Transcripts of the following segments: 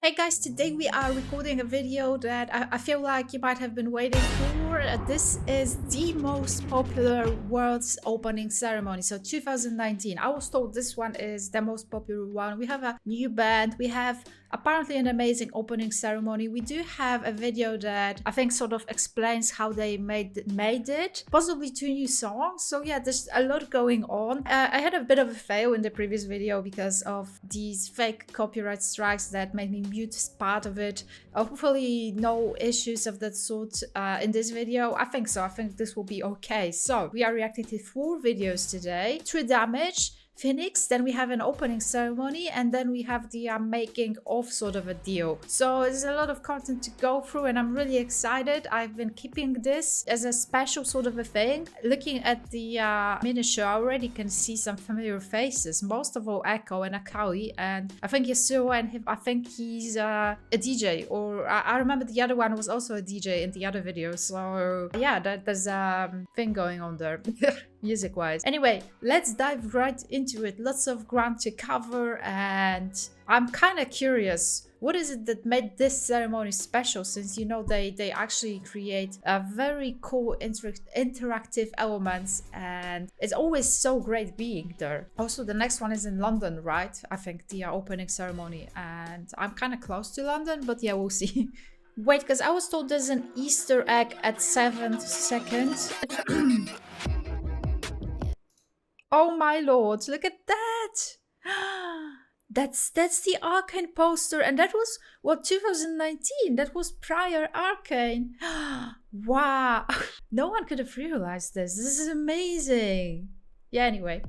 Hey guys, today we are recording a video that I feel like you might have been waiting for. This is the most popular world's opening ceremony. So 2019, I was told this one is the most popular one. We have a new band, we have apparently an amazing opening ceremony. We do have a video that I think sort of explains how they made it. Possibly 2 new songs. So yeah, there's a lot going on. I had a bit of a fail in the previous video because of these fake copyright strikes that made me mute part of it. Hopefully no issues of that sort in this video. I think so. I think this will be okay. So we are reacting to 4 videos today. 3 Damage, Phoenix, then we have an opening ceremony, and then we have the making of sort of a deal. So there's a lot of content to go through and I'm really excited. I've been keeping this as a special sort of a thing. Looking at the miniature, I already can see some familiar faces. Most of all Echo and Akali, and I think Yasuo and him, I think he's a DJ, or I remember the other one was also a DJ in the other video. So yeah, there's a thing going on there. Music wise. Anyway, let's dive right into it. Lots of ground to cover, and I'm kind of curious, what is it that made this ceremony special, since you know they actually create a very cool interactive elements, and it's always so great being there. Also, the next one is in London, right? I think the opening ceremony, and I'm kind of close to London, but yeah, we'll see. Wait, because I was told there's an Easter egg at 7th second. Oh my lord, look at that! That's the Arcane poster, and that was, what, 2019? That was prior Arcane. Wow, no one could have realized this. This is amazing. Yeah, anyway.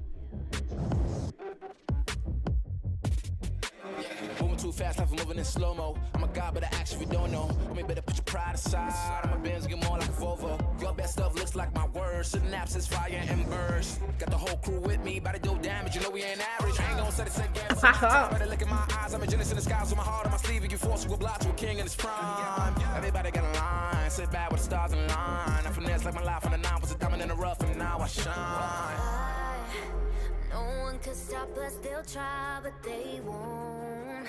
Too fast, life moving in slow-mo. I'm a god, but I actually don't know. I mean, better put your pride aside. I'm a Benz, get more like a Volvo. Your best stuff looks like my words. Synapses, fire, and burst. Got the whole crew with me, about to do damage. You know we ain't average. I ain't gonna say the same game. Better look in my eyes. I'm a genius in the skies with my heart on my sleeve. And you force to a block to a king in his prime. Everybody got a line. Sit back with the stars in line. I finesse like my life on the 9 was a diamond in the rough, and now I shine. No one could stop us, they'll try, but they won't.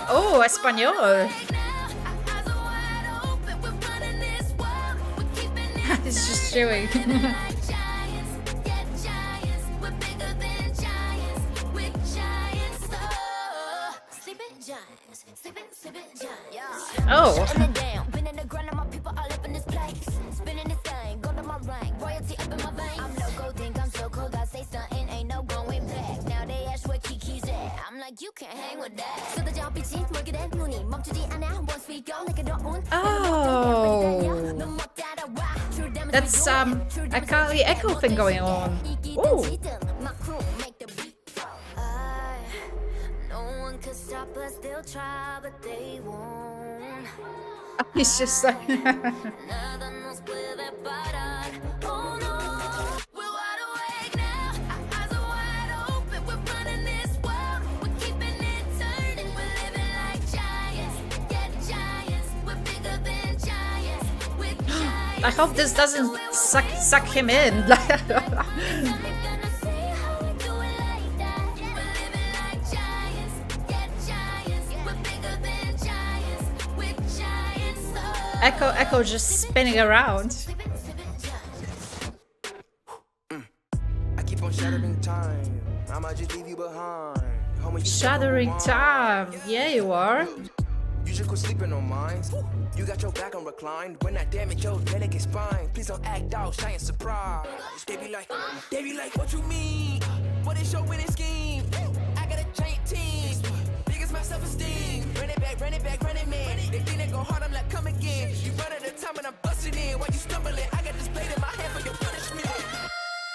Oh, español. It's just chewing. Oh. You can't hang with that. Oh. That's Akali Echo thing going on. Ooh. No one could stop us, they'll try, but they won't. He's just like I hope this doesn't suck him in. Echo just spinning around. I keep on shattering time. I might just leave you behind. Shattering time. Yeah, you are. You just go sleeping on mine. You got your back on recline. When I damage your delicate spine, please don't act out, shy and surprise. They be like, what you mean? What is your winning scheme? I got a giant team. Biggest my self-esteem. Run it back, running man. They think they go hard, I'm like, come again. You run at a time and I'm busting in. While you stumbling, I got this blade in my hand for your punishment.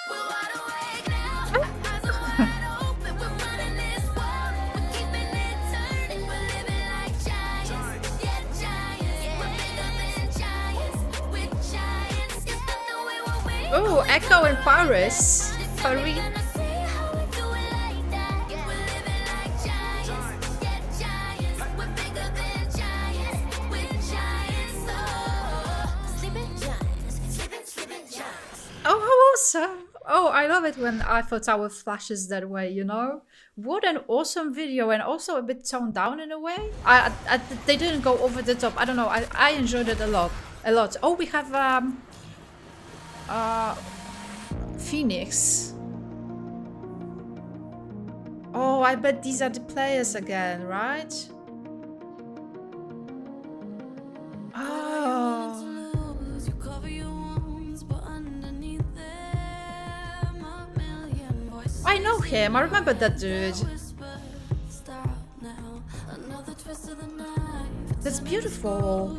We're wide awake now. Eyes are wide open. We're running this world. We're keeping it turning. We're living like giants. Yeah, giants. We're bigger than giants. We're giants. You don't know we were waiting. Oh, Echo in Paris. Paris. Oh, how awesome! Oh, I love love it when Eiffel Tower flashes that way, you know? What an awesome video, and also a bit toned down in a way. They didn't go over the top. I don't know. I enjoyed it a lot. Oh, we have Phoenix. Oh, I bet these are the players again, right? Oh. I know him. I remember that dude. That's beautiful.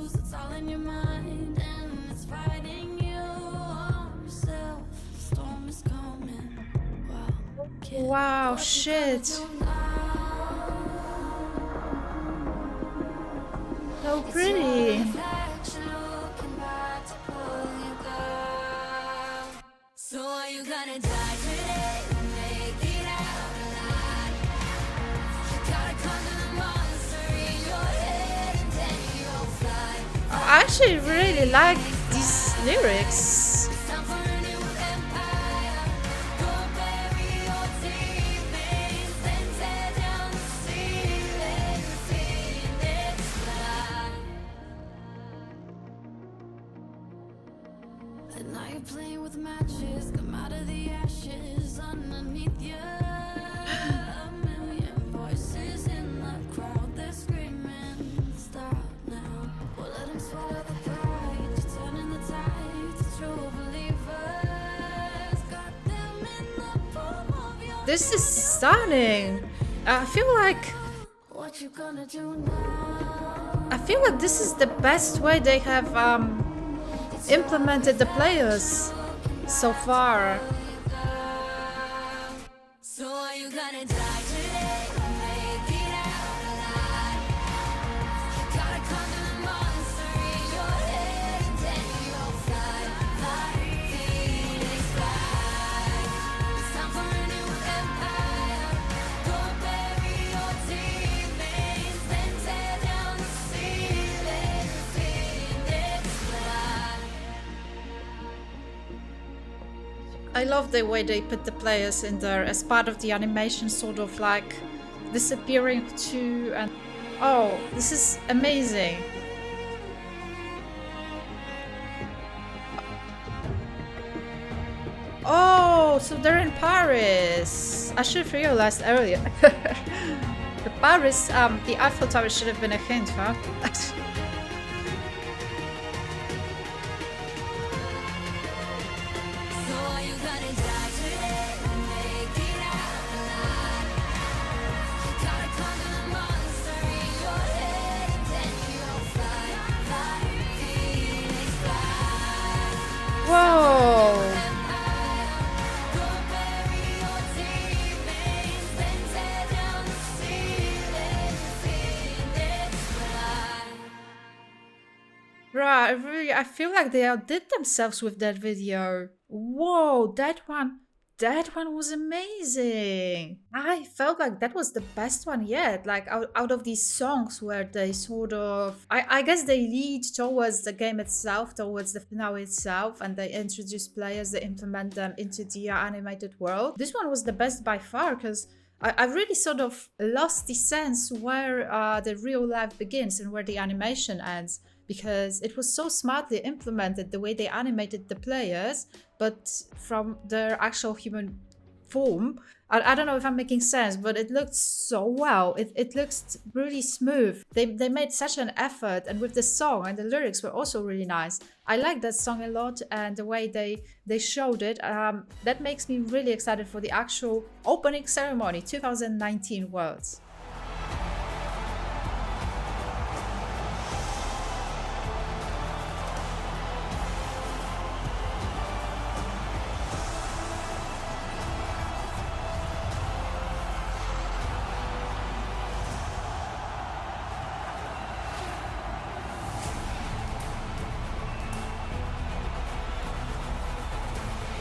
Wow, shit. So pretty. So are you gonna die today? Make it out alive. You gotta conquer the monster in your head and then you'll fly. I actually really like these lyrics. It's time for a new empire. Go bury your demons, then tear down the ceiling. Phoenix fly. And now you're playing with matches. Come out of the ashes underneath you. A million voices in the crowd. They're screaming, stop now. Well, let them swallow the pride. You're turning the tide to true believers. Got them in the palm of your This is stunning. I feel like What you gonna do now? this is the best way they have implemented the players so far. So are you gonna die today? Make it out alive. You gotta conquer the monster in your head and then you'll fly. Fly, Phoenix, fly. It's time for a new empire. Go bury your demons, then tear down the ceiling. Phoenix, fly. I love the way they put the players in there as part of the animation, sort of like disappearing to, and oh, this is amazing. Oh, so they're in Paris. I should have realized earlier. The Paris, the Eiffel Tower should have been a hint, huh? So are you gonna die today? Make it out alive. You gotta conquer the monster in your head and then you'll fly. Fly, Phoenix, fly. Whoa. Go bury your demons, then tear down the ceiling. Phoenix, fly. Right, I feel like they outdid themselves with that video. Whoa, that one was amazing. I felt like that was the best one yet. Like out of these songs where they sort of, I guess they lead towards the game itself, towards the finale itself, and they introduce players, they implement them into the animated world. This one was the best by far, because I really sort of lost the sense where the real life begins and where the animation ends, because it was so smartly implemented, the way they animated the players, but from their actual human form. I don't know if I'm making sense, but it looked so well. It looks really smooth. They made such an effort, and with the song and the lyrics were also really nice. I like that song a lot, and the way they showed it, that makes me really excited for the actual opening ceremony 2019 Worlds.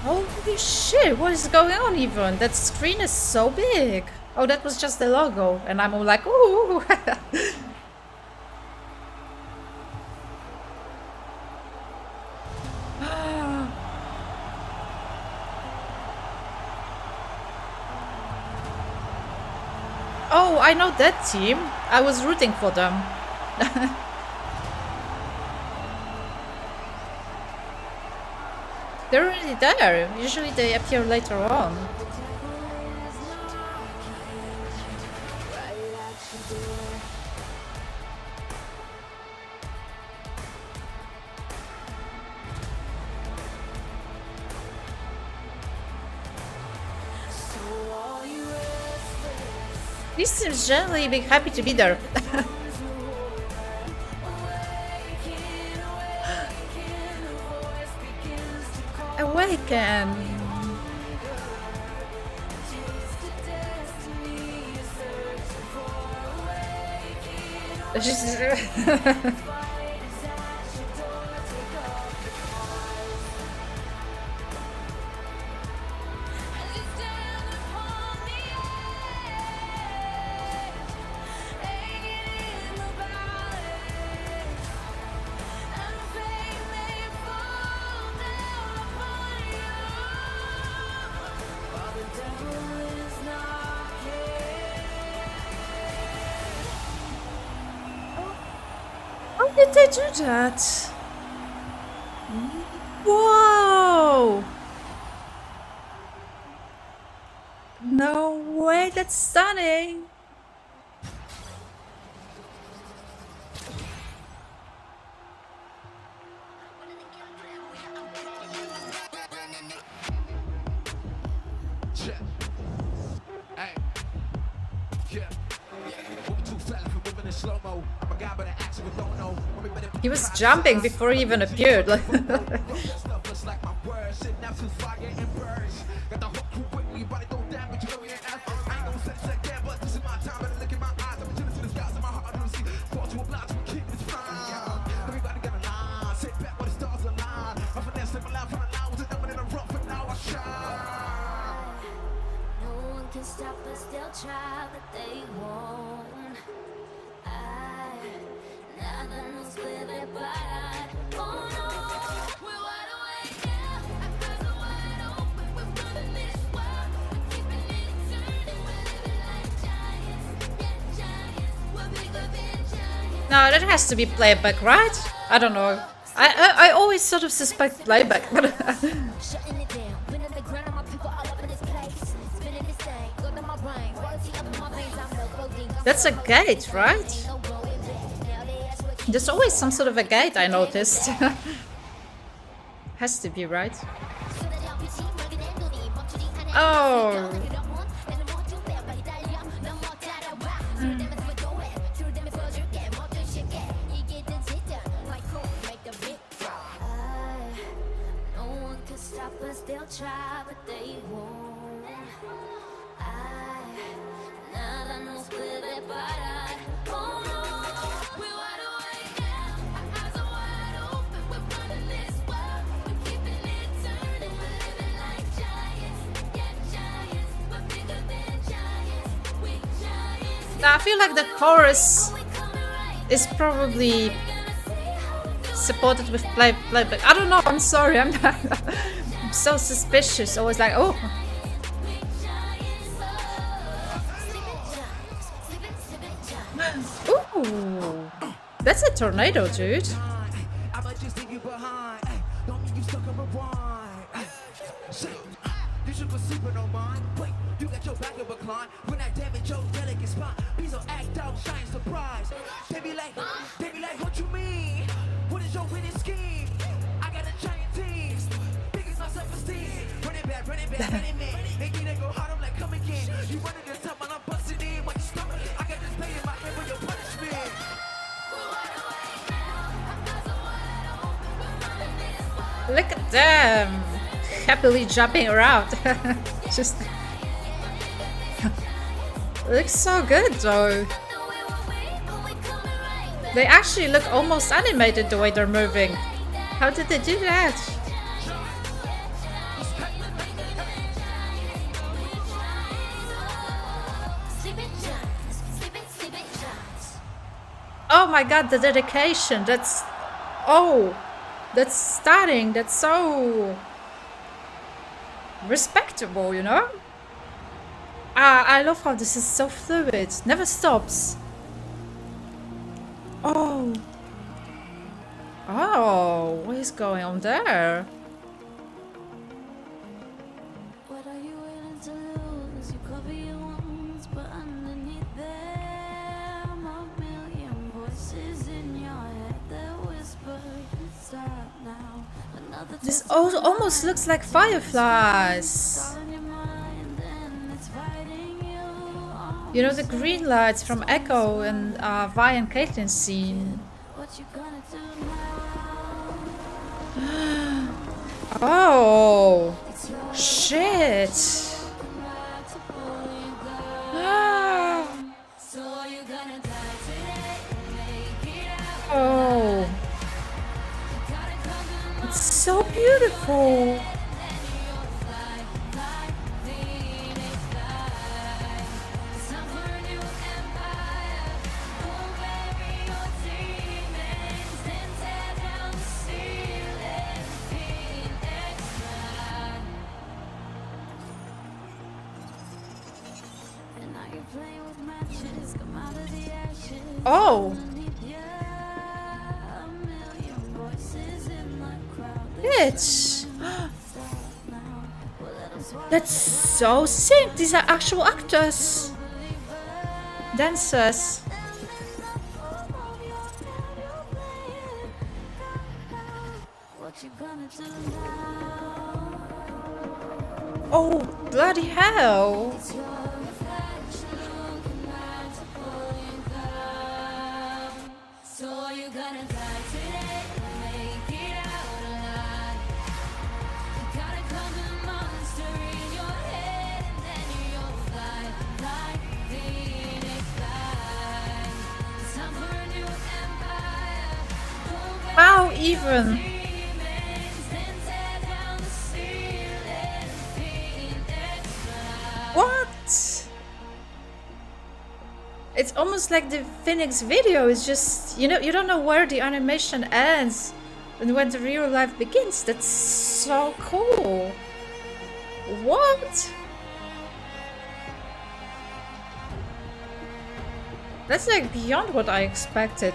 Holy shit, what is going on even? That screen is so big. Oh, that was just the logo, and I'm all like, ooh. Oh, I know that team. I was rooting for them. They're already there. Usually they appear later on. He seems generally be happy to be there. Awaken. How did they do that? Whoa! No way, that's stunning! He was jumping before he even appeared. No, that has to be playback, right? I don't know. I always sort of suspect playback. That's a gate, right? There's always some sort of a gate, I noticed. Has to be, right? Oh. I feel like the chorus is probably supported with playback. I don't know. I'm sorry. I'm so suspicious. Always like, oh. Ooh, that's a tornado, dude. When I damage your delicate spot, please don't act out, shine surprise. They be like, what you mean? What is your winning scheme? I got a giant team, big as my self-esteem. Running back, running man. Make me go hard, I'm like, come again. You running this time and I'm busting in. What you stop? I got this pain in my head for your punishment. Look at them, happily jumping around. Just. Looks so good though. They actually look almost animated the way they're moving. How did they do that? Oh my god, the dedication. That's... Oh! That's stunning. That's so... respectable, you know? I love how this is so fluid. Never stops. Oh. Oh, what is going on there? What are you willing to lose? You cover your wounds, but underneath them a million voices in your head that whisper, stop now. Another This almost looks like fireflies. on your mind and it's fighting you on. You know, the green lights from Echo and Vi and Caitlin's scene. What you gonna do now? Oh, It's your shit. right to pull you down. Ah. So you're gonna die today, make it out. Oh, Gotta come to the it's so beautiful. Oh, bitch. That's so sick. These are actual actors. Dancers. What you gonna do now? Oh, bloody hell. It's your reflection looking right to pull you down. So you're gonna die today, make it out alive. You gotta come to the monster in your head, and then you'll fly like Phoenix fly. It's time for a new empire. How even? Demons, then tear down the ceiling. Phoenix fly. What? It's almost like the Phoenix video is just, you know, you don't know where the animation ends and when the real life begins. That's so cool. What? That's like beyond what I expected.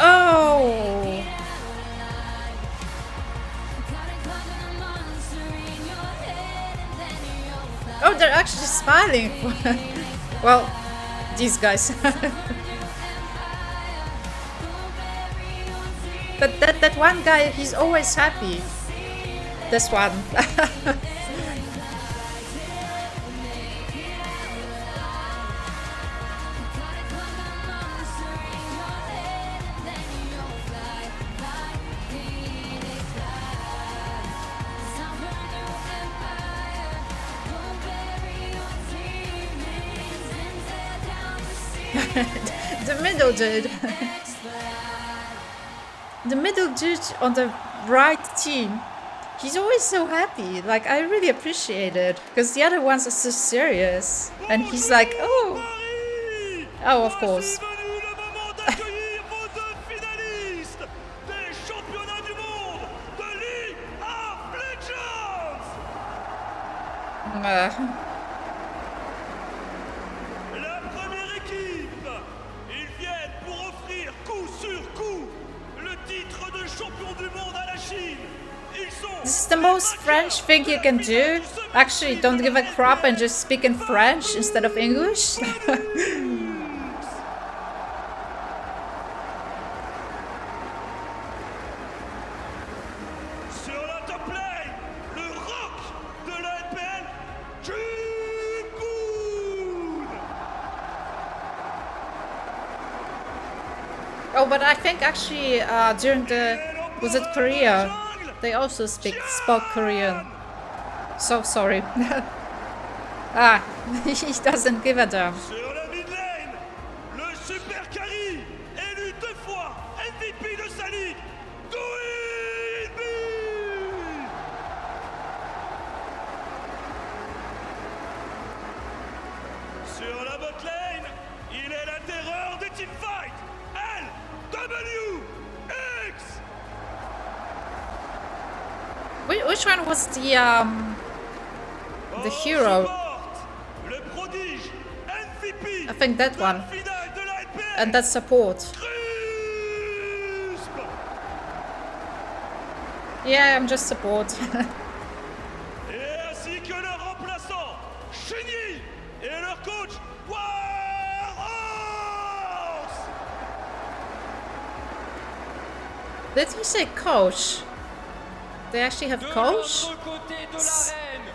Oh. Oh, they're actually smiling. Well, these guys. But that one guy, he's always happy. This one. The middle dude. The middle dude on the right team. He's always so happy. Like, I really appreciate it. Because the other ones are so serious. And he's like, oh. Oh, of course. C'est venu le moment d'accueillir vos deux finalistes des championnats du monde de League of Legends. La première équipe, ils viennent pour offrir coup sur coup le titre de champion du monde à la Chine. Ils sont This is the most French thing you can do. Actually, don't give a crap and just speak in French instead of English. sur la top lane, le rock de la NPL, Krul. Oh, but I think actually during the, was it Korea? They also spoke Korean. So sorry. Ah, he doesn't give a damn. Sur la mid lane, le super carry, élu 2 fois MVP de sa ligue, Didrik. Sur la bot lane, team fight, LWX. Which one was the hero? Le prodige MVP. I think that one. Finale de la LPL. And that's support. Yeah, I'm just support. Et ainsi que leur remplaçant, Chenille, et leur coach, Did he say coach? They actually have coach? De l'autre côté de l'arène,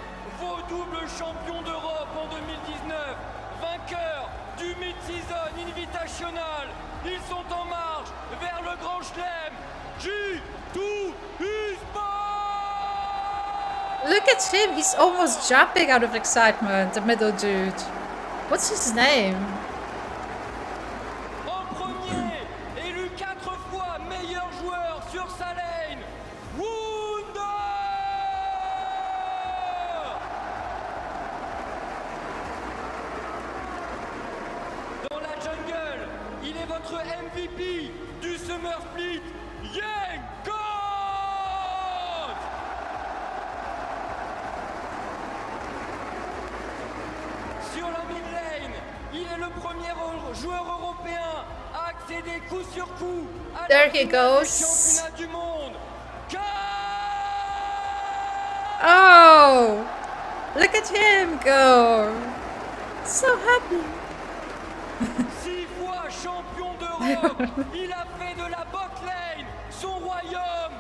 vos doubles champions d'Europe en 2019, vainqueurs du Mid-Season Invitational, ils sont en marche vers le Grand Chelem. GGzi. Look at him, he's almost jumping out of excitement, the middle dude. What's his name? En premier, élu 4 fois meilleur joueur sur sa lane, Wunder. Dans la jungle, il est votre MVP du Summer Split, Yenko. Sur la mid lane, il est le premier joueur européen à accéder coup sur coup à There la he finale goes. du championnat du monde. Oh! Look at him go! So happy. 6 fois champion d'Europe, il a fait de la bot lane son royaume.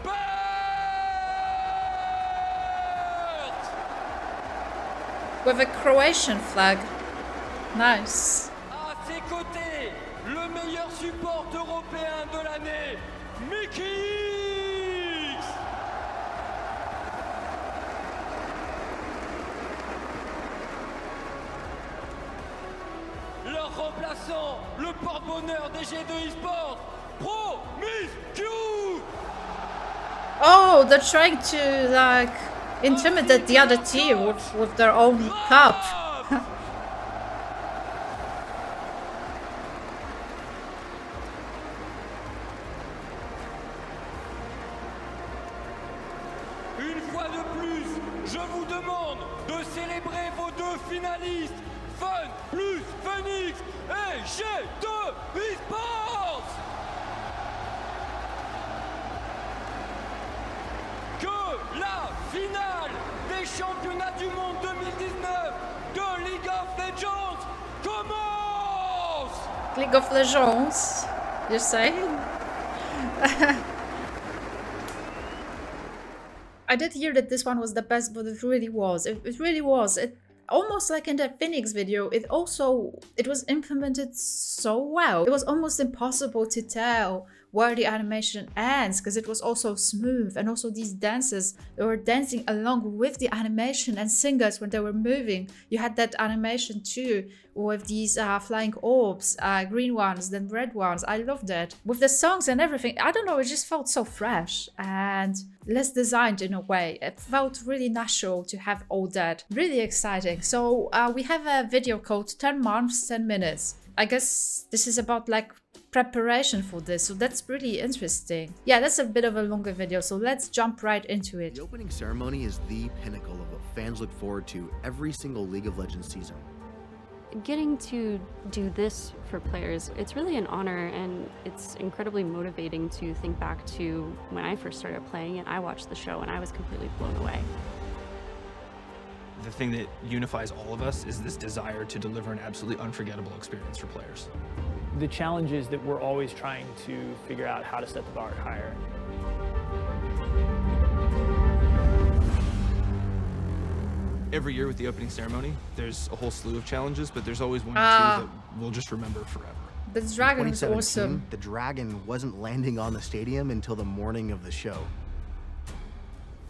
Bird. With a Croatian flag. Nice. À ses côtés, le meilleur support européen de l'année, MikeyVah. Leur remplaçant, le porte-bonheur des G2 eSports, Promise. Oh, they're trying to like intimidate the other team with their own cup. Une fois de plus, je vous demande de célébrer vos deux finalistes, Fun plus Phoenix et G2 eSports. Que la finale des championnats du monde 2019 de League of Legends commence. League of Legends, you're saying? I did hear that this one was the best, but it really was. It really was. It almost like in that Phoenix video, it was implemented so well. It was almost impossible to tell where the animation ends because it was also smooth, and also these dancers, they were dancing along with the animation, and singers when they were moving, you had that animation too with these flying orbs, green ones, then red ones. I loved it. With the songs and everything, I don't know, it just felt so fresh and less designed in a way. It felt really natural to have all that. Really exciting. So we have a video called 10 months, 10 minutes. I guess this is about like preparation for this, so that's really interesting. Yeah, that's a bit of a longer video, so let's jump right into it. The opening ceremony is the pinnacle of what fans look forward to every single League of Legends season. Getting to do this for players, it's really an honor, and it's incredibly motivating to think back to when I first started playing and I watched the show and I was completely blown away. The thing that unifies all of us is this desire to deliver an absolutely unforgettable experience for players. The challenge is that we're always trying to figure out how to set the bar higher. Every year with the opening ceremony, there's a whole slew of challenges, but there's always one or two that we'll just remember forever. The dragon was 2017, awesome. the dragon wasn't landing on the stadium until the morning of the show.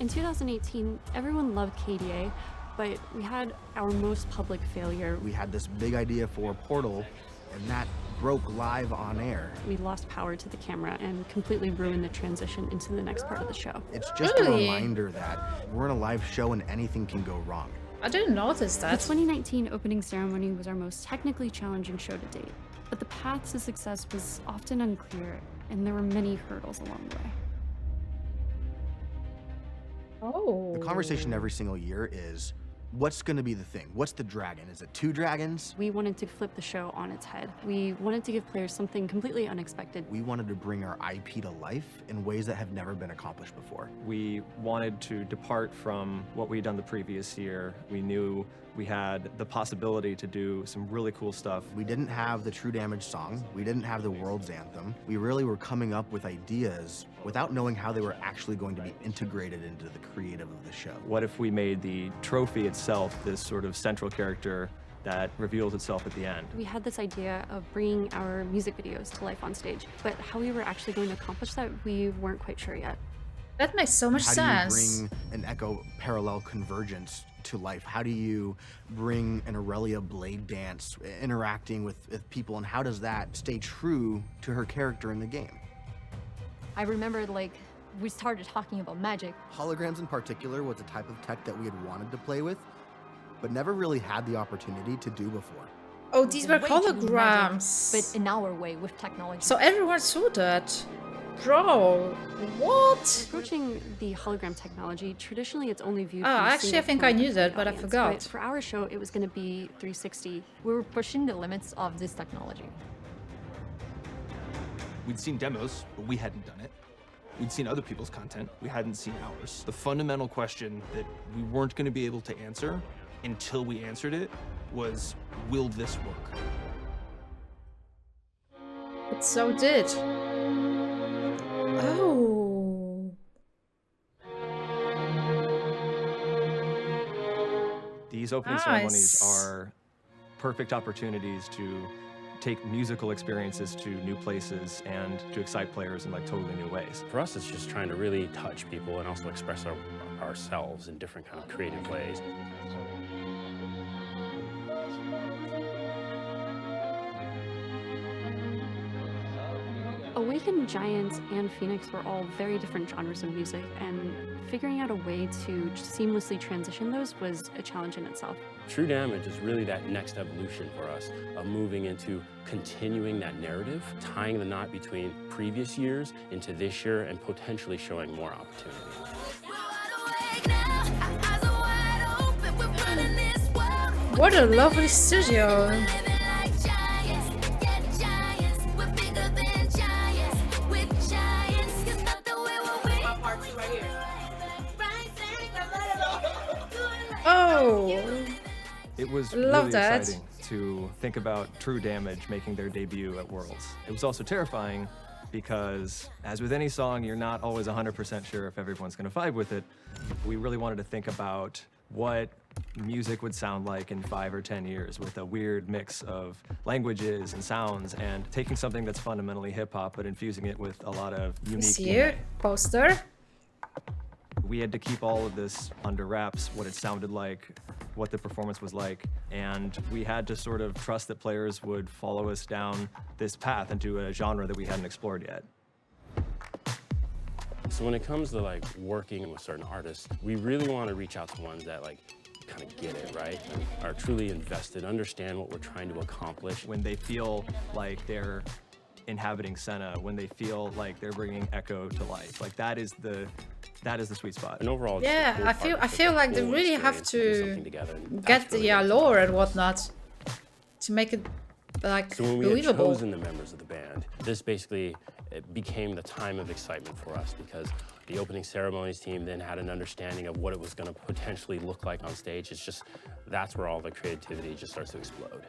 In 2018, everyone loved KDA, but we had our most public failure. We had this big idea for a portal, and that broke live on air. We lost power to the camera and completely ruined the transition into the next part of the show. It's just a reminder that we're in a live show and anything can go wrong. I didn't notice The that. 2019 opening ceremony was our most technically challenging show to date. But the path to success was often unclear, and there were many hurdles along the way. Oh. The conversation every single year is, what's going to be the thing? What's the dragon? Is it 2 dragons? We wanted to flip the show on its head. We wanted to give players something completely unexpected. We wanted to bring our IP to life in ways that have never been accomplished before. We wanted to depart from what we'd done the previous year. We knew we had the possibility to do some really cool stuff. We didn't have the True Damage song. We didn't have the World's Anthem. We really were coming up with ideas without knowing how they were actually going to be integrated into the creative of the show. What if we made the trophy itself this sort of central character that reveals itself at the end? We had this idea of bringing our music videos to life on stage, but how we were actually going to accomplish that, we weren't quite sure yet. That makes so much sense. How do you bring an Echo parallel convergence to life? How do you bring an Aurelia blade dance interacting with people, and how does that stay true to her character in the game? I remember, like, we started talking about magic. Holograms in particular was a type of tech that we had wanted to play with, but never really had the opportunity to do before. Oh, these were Way to do magic, holograms. but in our way, with technology. So everyone saw that. Bro, what? Approaching the hologram technology, traditionally it's only viewed Ah, from a actually, single I think point I of knew view that, of the but I audience. forgot. But for our show, it was going to be 360. We were pushing the limits of this technology. We'd seen demos, but we hadn't done it. We'd seen other people's content, we hadn't seen ours. The fundamental question that we weren't going to be able to answer until we answered it was, will this work? It so did. Oh. These opening ceremonies are perfect opportunities to take musical experiences to new places and to excite players in like totally new ways. For us, it's just trying to really touch people and also express ourselves in different kind of creative ways. Awakened, Giant, and Phoenix were all very different genres of music, and figuring out a way to seamlessly transition those was a challenge in itself. True Damage is really that next evolution for us of moving into continuing that narrative, tying the knot between previous years into this year and potentially showing more opportunity. What a lovely studio. Oh, It was Love really that. exciting to think about True Damage making their debut at Worlds. It was also terrifying because, as with any song, you're not always 100% sure if everyone's going to vibe with it. We really wanted to think about what music would sound like in 5 or 10 years with a weird mix of languages and sounds, and taking something that's fundamentally hip-hop but infusing it with a lot of unique... see here, poster. We had to keep all of this under wraps, what it sounded like, what the performance was like, and we had to sort of trust that players would follow us down this path into a genre that we hadn't explored yet. So when it comes to like working with certain artists, we really want to reach out to ones that like kind of get it, right? And are truly invested, understand what we're trying to accomplish. When they feel like they're inhabiting Senna, when they feel like they're bringing Echo to life, like that is the sweet spot. And overall, Yeah, I feel like they really have to get the lore and whatnot to make it like So when we believable. had chosen the members of the band, this basically became the time of excitement for us because the opening ceremonies team then had an understanding of what it was going to potentially look like on stage. It's just, that's where all the creativity just starts to explode.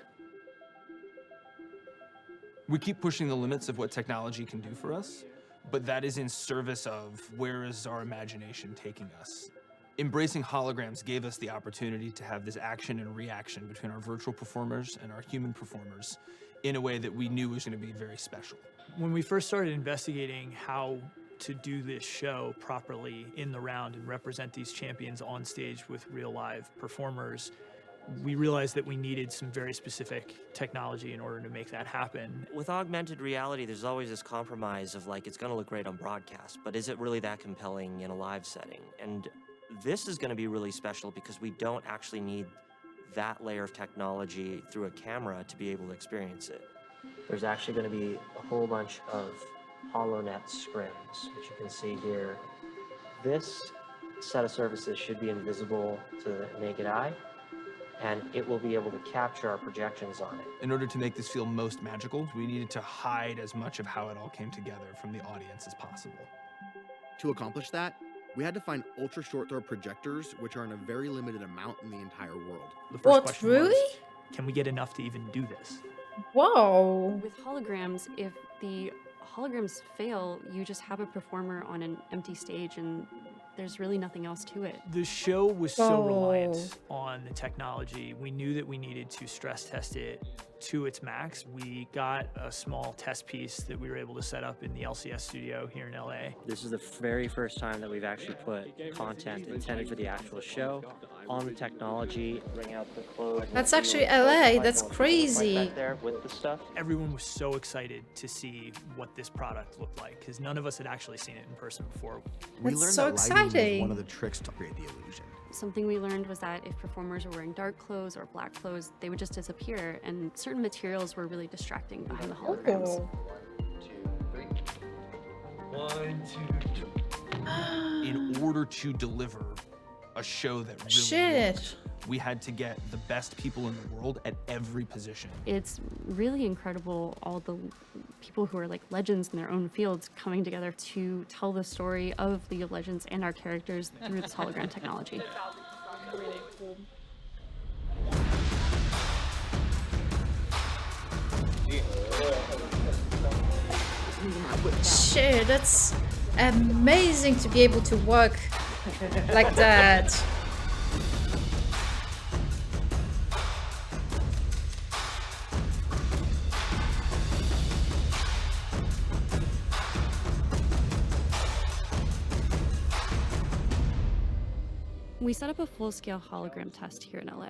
We keep pushing the limits of what technology can do for us, but that is in service of where is our imagination taking us. Embracing holograms gave us the opportunity to have this action and reaction between our virtual performers and our human performers in a way that we knew was going to be very special. When we first started investigating how to do this show properly in the round and represent these champions on stage with real live performers, we realized that we needed some very specific technology in order to make that happen. With augmented reality, there's always this compromise of like, it's going to look great on broadcast, but is it really that compelling in a live setting? And this is going to be really special because we don't actually need that layer of technology through a camera to be able to experience it. there's actually going to be a whole bunch of HoloNet scrims, which you can see here. This set of surfaces should be invisible to the naked eye, and it will be able to capture our projections on it. In order to make this feel most magical, we needed to hide as much of how it all came together from the audience as possible. To accomplish that, we had to find ultra short throw projectors, which are in a very limited amount in the entire world. The first What, question really? was, can we get enough to even do this? Whoa. With holograms, if the holograms fail, you just have a performer on an empty stage and there's really nothing else to it. The show was so Oh. reliant on the technology. We knew that we needed to stress test it to its max. We got a small test piece that we were able to set up in the LCS studio here in LA. This is the very first time that we've actually put content intended for the actual show on the technology. Bring out the clothes. That's actually LA. That's crazy. There with the stuff. Everyone was so excited to see what this product looked like because none of us had actually seen it in person before. We That's learned so that lighting exciting. was one of the tricks to create the illusion. Something we learned was that if performers were wearing dark clothes or black clothes, they would just disappear, and certain materials were really distracting behind the holograms. Oh. 1, 2, 3. In order to deliver a show that really Shit. worked, we had to get the best people in the world at every position. It's really incredible, all the people who are like legends in their own fields coming together to tell the story of League of Legends and our characters through this hologram technology. Shit, that's amazing to be able to work like that. We set up a full-scale hologram test here in LA.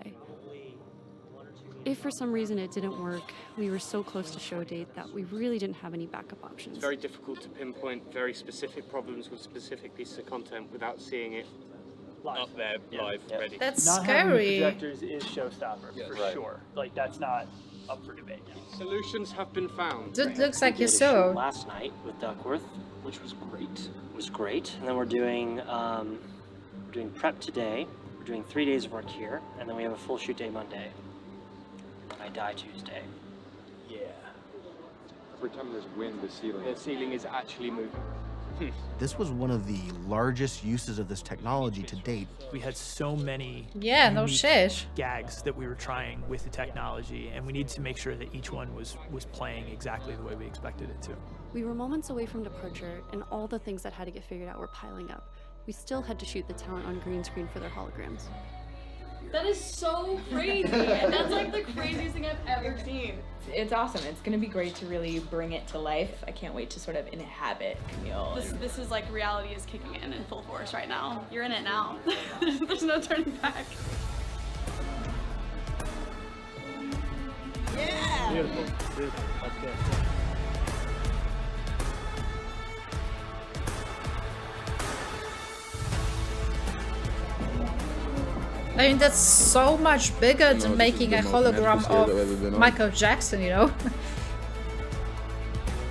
If for some reason it didn't work, we were so close to show date that we really didn't have any backup options. It's very difficult to pinpoint very specific problems with specific pieces of content without seeing it up there live, ready. That's Not having the scary. projectors is showstopper for sure. Like that's not up for debate. Solutions have been found. That looks like you We did a shoot saw. last night with Duckworth, which was great. It was great. And then we're doing prep today. We're doing 3 days of work here, and then we have a full shoot day Monday. And I die Tuesday. Yeah. Every time there's wind, the ceiling is actually moving. This was one of the largest uses of this technology to date. We had so many Yeah, no unique shit. gags that we were trying with the technology, and we needed to make sure that each one was playing exactly the way we expected it to. We were moments away from departure, and all the things that had to get figured out were piling up. We still had to shoot the talent on green screen for their holograms. That is so crazy. That's like the craziest thing I've ever seen. It's awesome. It's going to be great to really bring it to life. I can't wait to sort of inhabit Camille. This is like reality is kicking in full force right now. You're in it now. There's no turning back. Yeah! Beautiful. That's good. I mean, that's so much bigger than making a hologram of Michael Jackson, you know?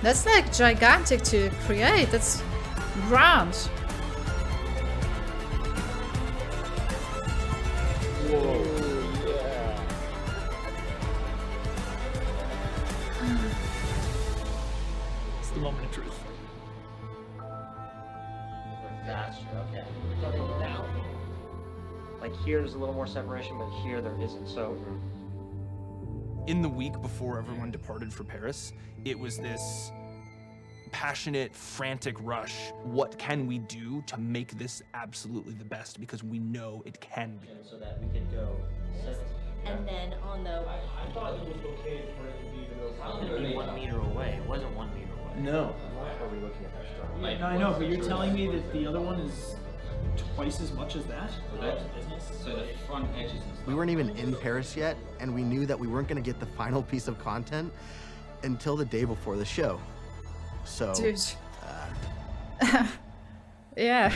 That's like gigantic to create. That's grand. It's the moment of truth. Faster, okay. Now. Like here, there's a little more separation, but here there isn't. So. In the week before everyone departed for Paris, it was this passionate, frantic rush. What can we do to make this absolutely the best? Because we know it can be. So that we could go. And then on the... I thought it was okay for it to be It would be 1 meter away. It wasn't 1 meter away. No. Why are we looking at that strong? No, I know, but you're telling me that the other one is twice as much as that? So the front edges. We weren't even in Paris yet, and we knew that we weren't going to get the final piece of content until the day before the show. So, Dude. Yeah.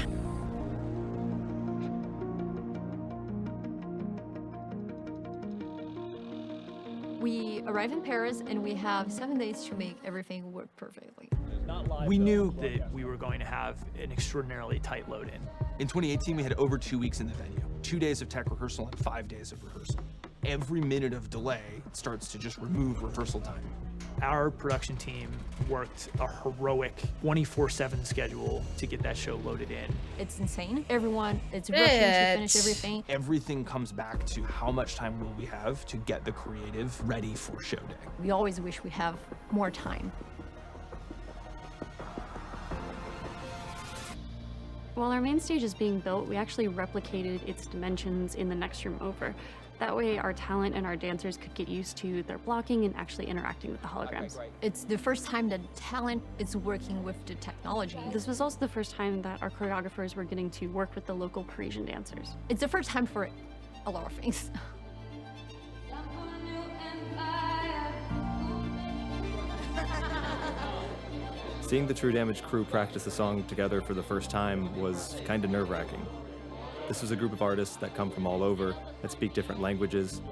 We arrive in Paris and we have 7 days to make everything work perfectly. We knew that we were going to have an extraordinarily tight load in. In 2018, we had over 2 weeks in the venue, 2 days of tech rehearsal and 5 days of rehearsal. Every minute of delay starts to just remove rehearsal time. Our production team worked a heroic 24/7 schedule to get that show loaded in. It's insane. Everyone is rushing to finish everything. Everything comes back to how much time will we have to get the creative ready for show day. We always wish we have more time. While our main stage is being built, we actually replicated its dimensions in the next room over. That way our talent and our dancers could get used to their blocking and actually interacting with the holograms. It's the first time that talent is working with the technology. This was also the first time that our choreographers were getting to work with the local Parisian dancers. It's the first time for a lot of things. Seeing the True Damage crew practice the song together for the first time was kind of nerve-wracking. This was a group of artists that come from all over, that speak different languages.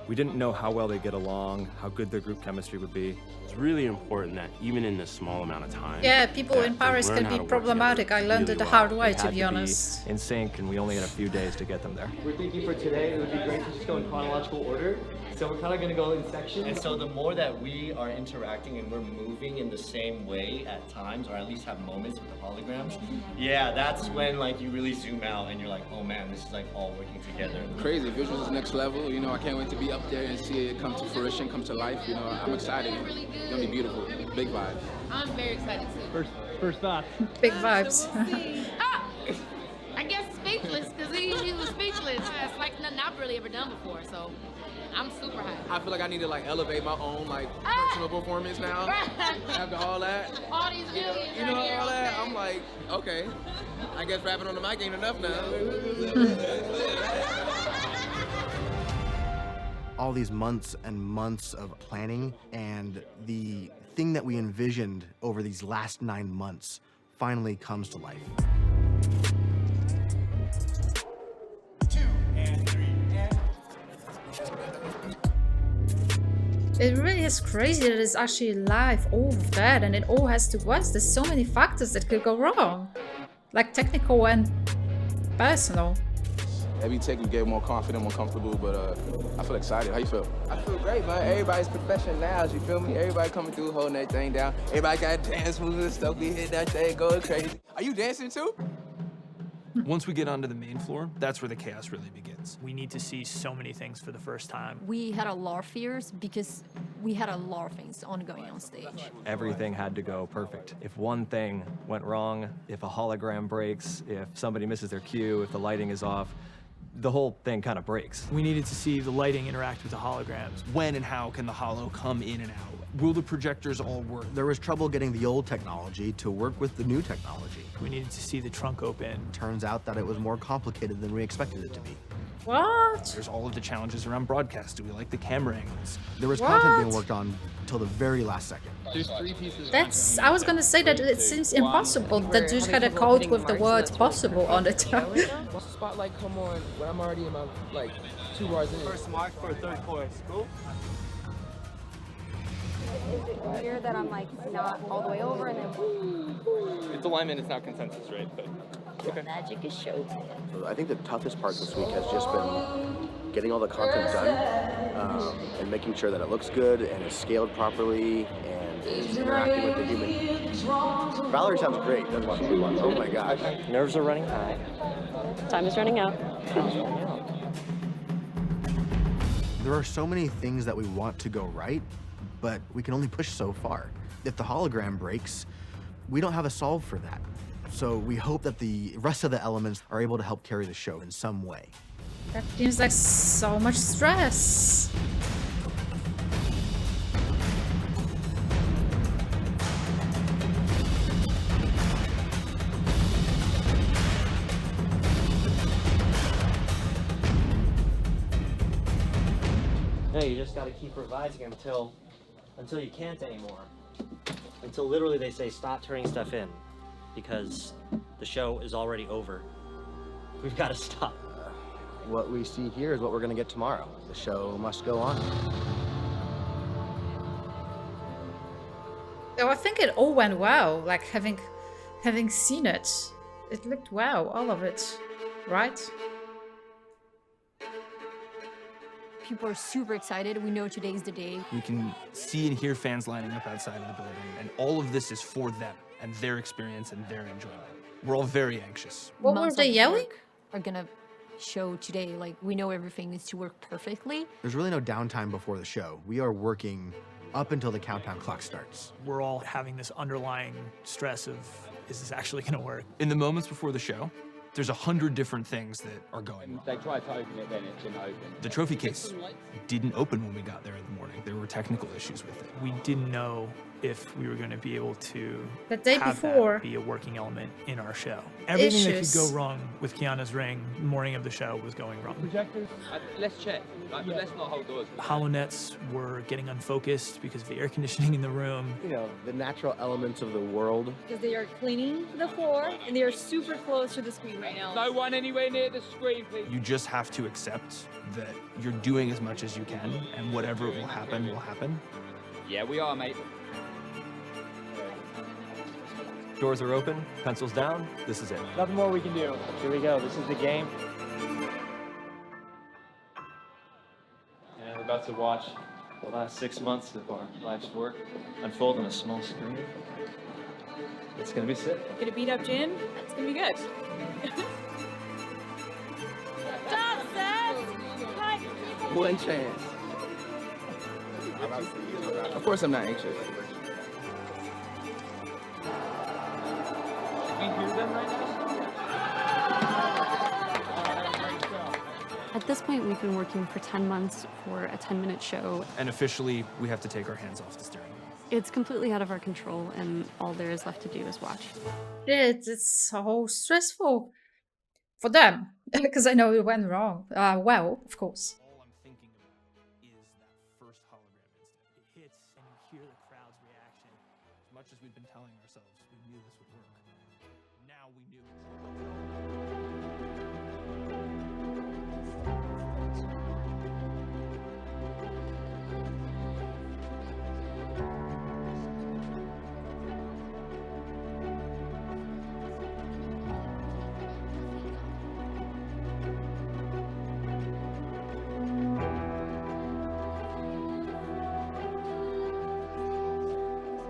We didn't know how well they get along, how good their group chemistry would be. It's really important that even in this small amount of time, Yeah, people in Paris can be problematic. I learned it the hard way, to be honest. In sync, and we only had a few days to get them there. We're thinking for today, it would be great to just go in chronological order. So we're kind of going to go in sections. And so the more that we are interacting and we're moving in the same way at times, or at least have moments with the holograms, yeah, that's when like you really zoom out and you're like, oh man, this is like all working together. Crazy, visuals is next level. You know, I can't wait to be up there and see it come to fruition, come to life. You know, I'm excited. It's gonna be beautiful. Big vibes. I'm very excited too. First thoughts. Big vibes. I guess speechless, because he was speechless. It's like nothing I've really ever done before, so I'm super hyped. I feel like I need to like elevate my own like personal performance now. After all that. All these millions You know, right here. all that. I'm like, okay. I guess rapping on the mic ain't enough now. All these months and months of planning, and the thing that we envisioned over these last 9 months finally comes to life. 2 and 3 and... It really is crazy that it's actually live, all of that, and it all has to work. There's so many factors that could go wrong, like technical and personal. Every take we get more confident, more comfortable, but I feel excited. How you feel? I feel great, man. Everybody's professionals, you feel me? Everybody coming through, holding that thing down. Everybody got dance moves and stuff. We hit that thing, going crazy. Are you dancing too? Once we get onto the main floor, that's where the chaos really begins. We need to see so many things for the first time. We had a lot of fears because we had a lot of things ongoing on stage. Everything had to go perfect. If one thing went wrong, if a hologram breaks, if somebody misses their cue, if the lighting is off, the whole thing kind of breaks. We needed to see the lighting interact with the holograms. When and how can the holo come in and out? Will the projectors all work? There was trouble getting the old technology to work with the new technology. We needed to see the trunk open. Turns out that it was more complicated than we expected it to be. What? There's all of the challenges around broadcast. Do we like the camera angles? There was content being worked on until the very last second. There's 3 pieces. That's, I was gonna say that it seems impossible that dude had a code with the word possible on it. Spotlight come on when I'm already in my like 2 bars in. First mark for 3rd chorus. Cool? Is it weird that I'm like not all the way over and then It's alignment, it's not consensus, right? But okay. Magic is showed. I think the toughest part this week has just been getting all the content done and making sure that it looks good and is scaled properly and is interacting with the human. Valerie sounds great. That's why people want. Oh my gosh. Nerves are running high. Time is running out. There are so many things that we want to go right, but we can only push so far. If the hologram breaks, we don't have a solve for that. So we hope that the rest of the elements are able to help carry the show in some way. That seems like so much stress. No, you just gotta keep revising until you can't anymore. Until literally they say stop turning stuff in, because the show is already over. We've got to stop. What we see here is what we're going to get tomorrow. The show must go on. Oh, I think it all went well. Like having seen it, it looked well, all of it, right? People are super excited. We know today's the day. We can see and hear fans lining up outside of the building, and all of this is for them and their experience and their enjoyment. We're all very anxious. What were Months they of yelling? work are gonna show today. Like, we know everything needs to work perfectly. There's really no downtime before the show. We are working up until the countdown clock starts. We're all having this underlying stress of, is this actually gonna work? In the moments before the show, there's 100 different things that are going wrong. They tried to open it, then it didn't open. The trophy case didn't open when we got there in the morning. There were technical issues with it. We didn't know if we were going to be able to The day have before. that be a working element in our show. Everything Issues. that could go wrong with Kiana's ring the morning of the show was going wrong. Projectors? Let's check. Like, let's not hold doors. HoloNets were getting unfocused because of the air conditioning in the room. You know, the natural elements of the world. Because they are cleaning the floor and they are super close to the screen right now. No one anywhere near the screen, please. You just have to accept that you're doing as much as you can, and whatever will happen, will happen. Yeah, we are, mate. Doors are open, pencils down, this is it. Nothing more we can do. Here we go. This is the game. And we're about to watch the last 6 months of our life's work unfold on a small screen. It's gonna be sick. Gonna beat up Jin? It's gonna be good. One chance. Of course I'm not anxious. We hear them right now? At this point, we've been working for 10 months for a 10-minute show. And officially, we have to take our hands off the steering wheel. It's completely out of our control, and all there is left to do is watch. It's so stressful for them because I know it went wrong. Well, of course. All I'm thinking about is that first hologram incident. It hits and you hear the crowd's reaction. As much as we've been telling ourselves we knew this would work, now we knew.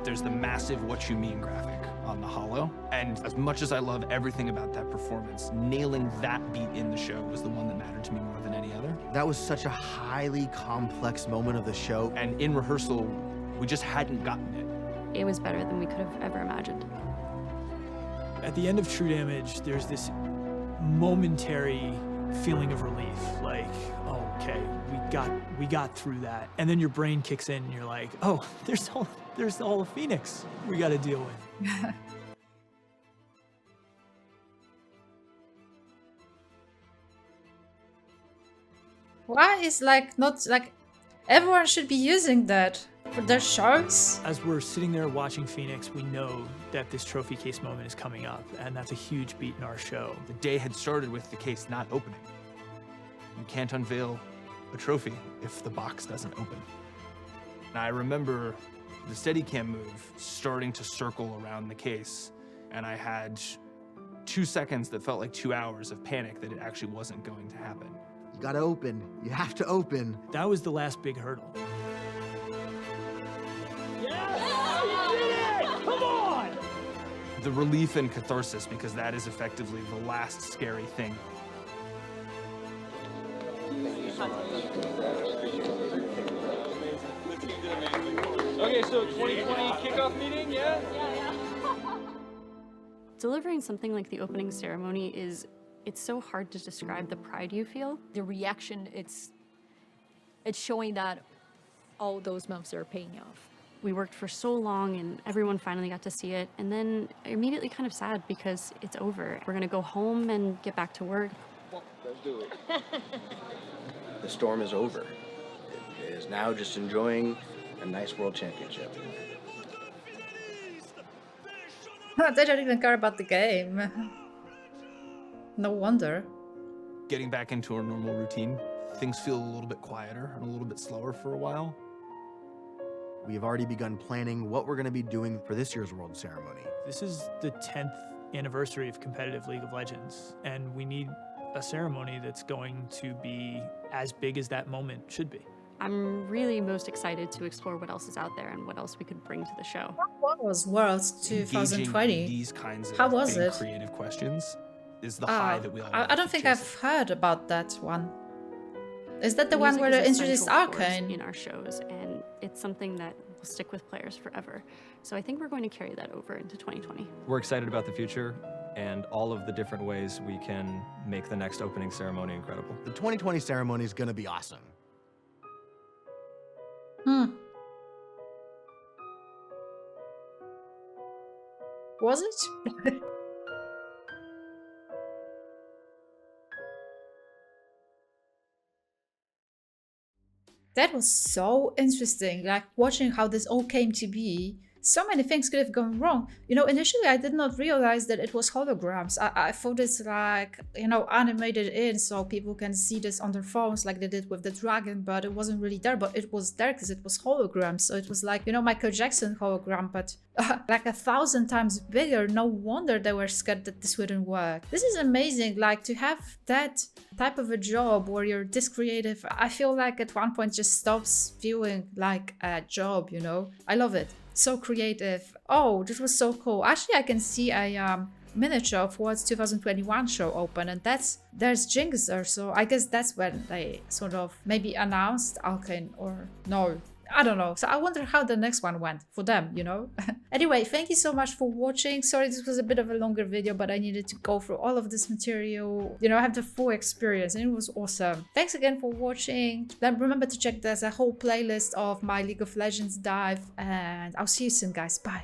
There's the massive What You Mean graphic on the holo. And as much as I love everything about that performance, nailing that beat in the show was the one that mattered to me more than any other. That was such a highly complex moment of the show. And in rehearsal, we just hadn't gotten it. It was better than we could have ever imagined. At the end of True Damage, there's this momentary feeling of relief, like, oh, okay, we got through that. And then your brain kicks in and you're like, oh, there's all of Phoenix we got to deal with. Why is not everyone should be using that for their shows? As we're sitting there watching Phoenix, we know that this trophy case moment is coming up, and that's a huge beat in our show. The day had started with the case not opening. You can't unveil a trophy if the box doesn't open. And I remember the Steadicam move starting to circle around the case, and I had 2 seconds that felt like 2 hours of panic that it actually wasn't going to happen. You gotta open. You have to open. That was the last big hurdle. Come on! The relief and catharsis, because that is effectively the last scary thing. Okay, so 2020 kickoff meeting, yeah? Delivering something like the opening ceremony it's so hard to describe the pride you feel. The reaction, it's showing that all those months are paying off. We worked for so long and everyone finally got to see it, and then immediately kind of sad because it's over. We're gonna go home and get back to work. Let's do it. The storm is over. It is now just enjoying a nice world championship. They don't even care about the game. No wonder. Getting back into our normal routine, things feel a little bit quieter and a little bit slower for a while. We have already begun planning what we're going to be doing for this year's World Ceremony. This is the 10th anniversary of competitive League of Legends, and we need a ceremony that's going to be as big as that moment should be. I'm really most excited to explore what else is out there and what else we could bring to the show. What was Worlds 2020? These kinds of How was big it? creative questions is the high that we all I don't think I've heard about that one. Is that the one where they introduced Arcane? In our shows, and it's something that will stick with players forever. So I think we're going to carry that over into 2020. We're excited about the future and all of the different ways we can make the next opening ceremony incredible. The 2020 ceremony is going to be awesome. Was it? That was so interesting, like watching how this all came to be. So many things could have gone wrong. You know, initially I did not realize that it was holograms. I thought it's like, you know, animated in so people can see this on their phones like they did with the dragon, but it wasn't really there. But it was there because it was holograms. So it was like, you know, Michael Jackson hologram, but like 1,000 times bigger. No wonder they were scared that this wouldn't work. This is amazing, like to have that type of a job where you're this creative. I feel like at one point just stops feeling like a job, you know? I love it. So creative. Oh, this was so cool. Actually, I can see a miniature of World's 2021 show open, and there's GGzi there, so I guess that's when they sort of maybe announced Arcane, or no, I don't know. So I wonder how the next one went for them, you know? Anyway, thank you so much for watching. Sorry, this was a bit of a longer video, but I needed to go through all of this material, you know, have the full experience, and it was awesome. Thanks again for watching. Then remember to check there's a whole playlist of my League of Legends dive, and I'll see you soon, guys. Bye.